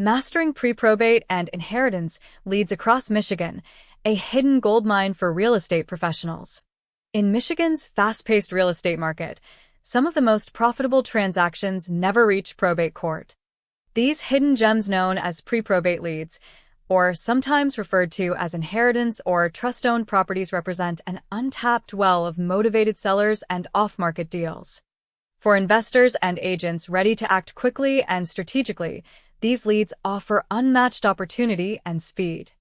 Mastering pre-probate and inheritance leads across Michigan, a hidden goldmine for real estate professionals. In Michigan's fast-paced real estate market, some of the most profitable transactions never reach probate court. These hidden gems, known as pre-probate leads, or sometimes referred to as inheritance or trust-owned properties, represent an untapped well of motivated sellers and off-market deals. For investors and agents ready to act quickly and strategically, these leads offer unmatched opportunity and speed.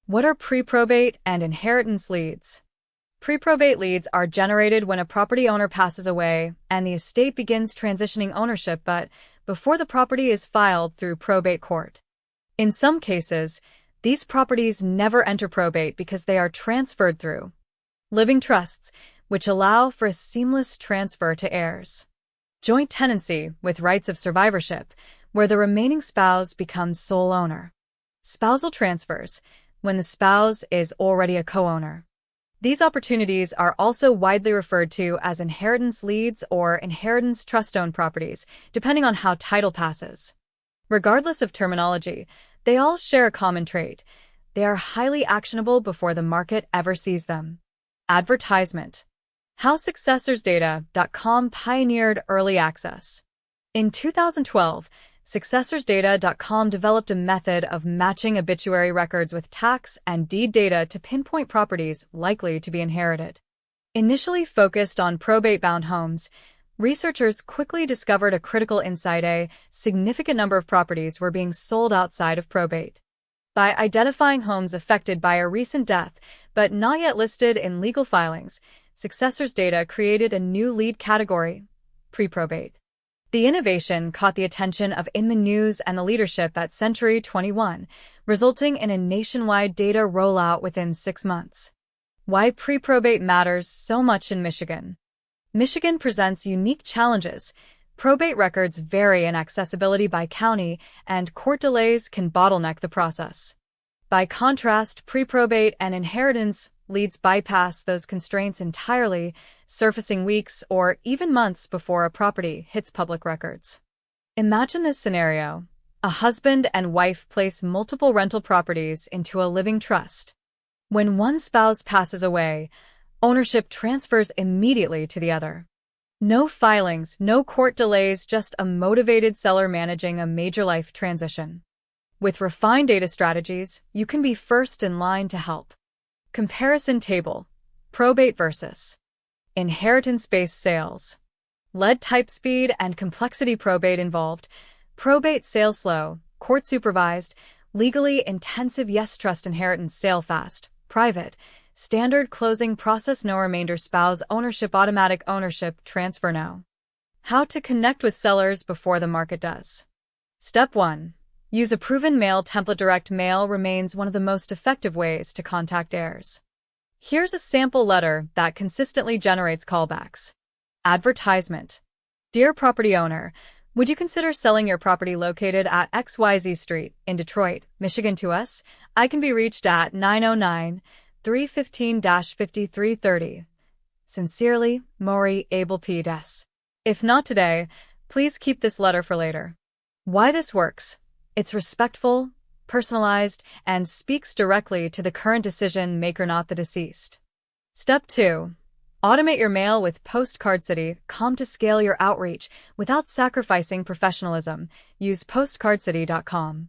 What are pre-probate and inheritance leads? Pre-probate leads are generated when a property owner passes away and the estate begins transitioning ownership, but before the property is filed through probate court. In some cases, these properties never enter probate because they are transferred through living trusts, which allow for a seamless transfer to heirs. Joint tenancy with rights of survivorship, where the remaining spouse becomes sole owner. Spousal transfers, when the spouse is already a co-owner. These opportunities are also widely referred to as inheritance leads or inheritance trust-owned properties, depending on how title passes. Regardless of terminology, they all share a common trait. They are highly actionable before the market ever sees them. Advertisement. How SuccessorsData.com pioneered early access. In 2012, SuccessorsData.com developed a method of matching obituary records with tax and deed data to pinpoint properties likely to be inherited. Initially focused on probate-bound homes, researchers quickly discovered a critical insight: a significant number of properties were being sold outside of probate. By identifying homes affected by a recent death but not yet listed in legal filings, Successors Data created a new lead category: pre-probate. The innovation caught the attention of Inman News and the leadership at Century 21, resulting in a nationwide data rollout within 6 months. Why pre-probate matters so much in Michigan. Michigan presents unique challenges. Probate records vary in accessibility by county, and court delays can bottleneck the process. By contrast, pre-probate and inheritance leads bypass those constraints entirely, surfacing weeks or even months before a property hits public records. Imagine this scenario. A husband and wife place multiple rental properties into a living trust. When one spouse passes away, ownership transfers immediately to the other. No filings, no court delays, just a motivated seller managing a major life transition. With refined data strategies, you can be first in line to help. Comparison table: probate versus inheritance-based sales. Lead type, speed, and complexity. Probate involved. Probate sale slow, court supervised, legally intensive. Yes. Trust inheritance sale fast, private, standard closing process. No remainder spouse ownership, automatic ownership transfer. No. How to connect with sellers before the market does. Step 1. Use a proven mail template. Direct mail remains one of the most effective ways to contact heirs. Here's a sample letter that consistently generates callbacks. Advertisement. Dear property owner, would you consider selling your property located at XYZ Street in Detroit, Michigan to us? I can be reached at 909-315-5330. Sincerely, Maury Abel P. Des. If not today, please keep this letter for later. Why this works? It's respectful, personalized, and speaks directly to the current decision maker, not the deceased. Step 2. Automate your mail with PostcardCity.com to scale your outreach without sacrificing professionalism. Use PostcardCity.com.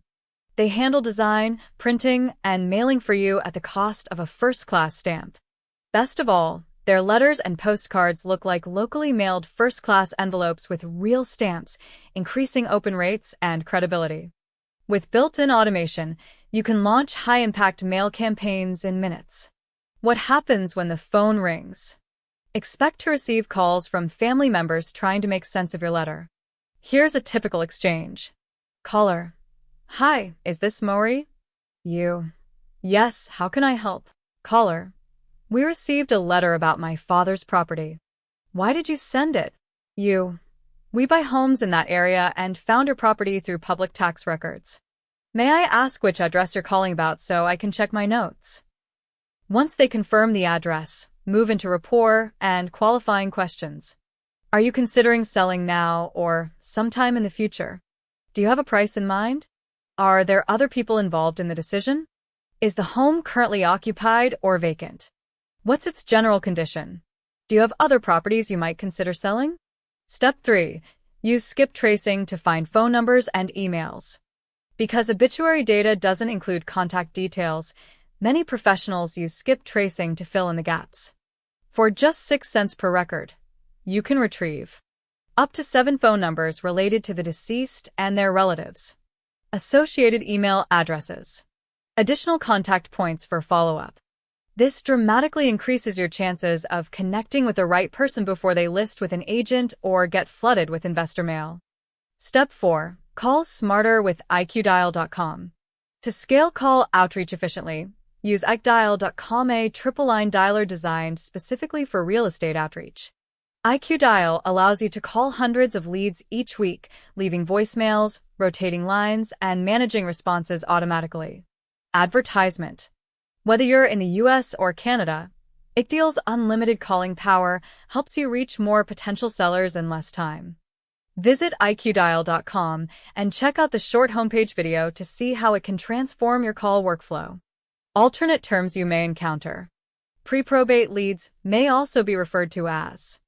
They handle design, printing, and mailing for you at the cost of a first-class stamp. Best of all, their letters and postcards look like locally mailed first-class envelopes with real stamps, increasing open rates and credibility. With built-in automation, you can launch high-impact mail campaigns in minutes. What happens when the phone rings? Expect to receive calls from family members trying to make sense of your letter. Here's a typical exchange. Caller: Hi, is this Maury? You: Yes, how can I help? Caller: We received a letter about my father's property. Why did you send it? You: We buy homes in that area and found your property through public tax records. May I ask which address you're calling about so I can check my notes? Once they confirm the address, move into rapport and qualifying questions. Are you considering selling now or sometime in the future? Do you have a price in mind? Are there other people involved in the decision? Is the home currently occupied or vacant? What's its general condition? Do you have other properties you might consider selling? Step 3. Use skip tracing to find phone numbers and emails. Because obituary data doesn't include contact details, many professionals use skip tracing to fill in the gaps. For just 6 cents per record, you can retrieve up to 7 phone numbers related to the deceased and their relatives, associated email addresses, additional contact points for follow-up. This dramatically increases your chances of connecting with the right person before they list with an agent or get flooded with investor mail. Step 4. Call smarter with IQDial.com. To scale call outreach efficiently, use IQDial.com, a triple-line dialer designed specifically for real estate outreach. IQDial allows you to call hundreds of leads each week, leaving voicemails, rotating lines, and managing responses automatically. Advertisement. Whether you're in the US or Canada, IQDial's unlimited calling power helps you reach more potential sellers in less time. Visit IQDial.com and check out the short homepage video to see how it can transform your call workflow. Alternate terms you may encounter. Pre-probate leads may also be referred to as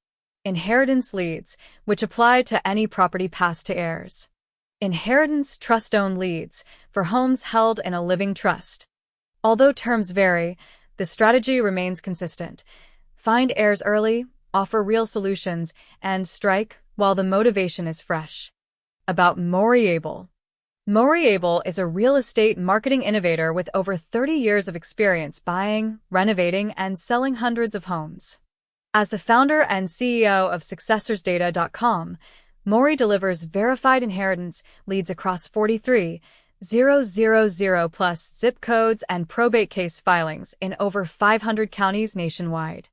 inheritance leads, which apply to any property passed to heirs. Inheritance trust-owned leads for homes held in a living trust. Although terms vary, the strategy remains consistent. Find heirs early, offer real solutions, and strike while the motivation is fresh. About ProbateLeads. ProbateLeads is a real estate marketing innovator with over 30 years of experience buying, renovating, and selling hundreds of homes. As the founder and CEO of SuccessorsData.com, Maury delivers verified inheritance leads across 43,000 plus zip codes and probate case filings in over 500 counties nationwide.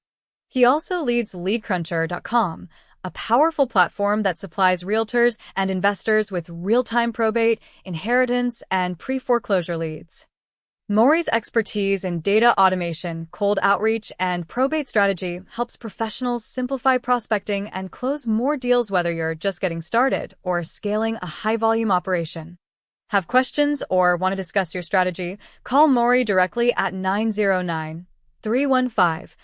He also leads LeadCruncher.com, a powerful platform that supplies realtors and investors with real-time probate, inheritance, and pre-foreclosure leads. Maury's expertise in data automation, cold outreach, and probate strategy helps professionals simplify prospecting and close more deals whether you're just getting started or scaling a high-volume operation. Have questions or want to discuss your strategy? Call Maury directly at 909-315-5330.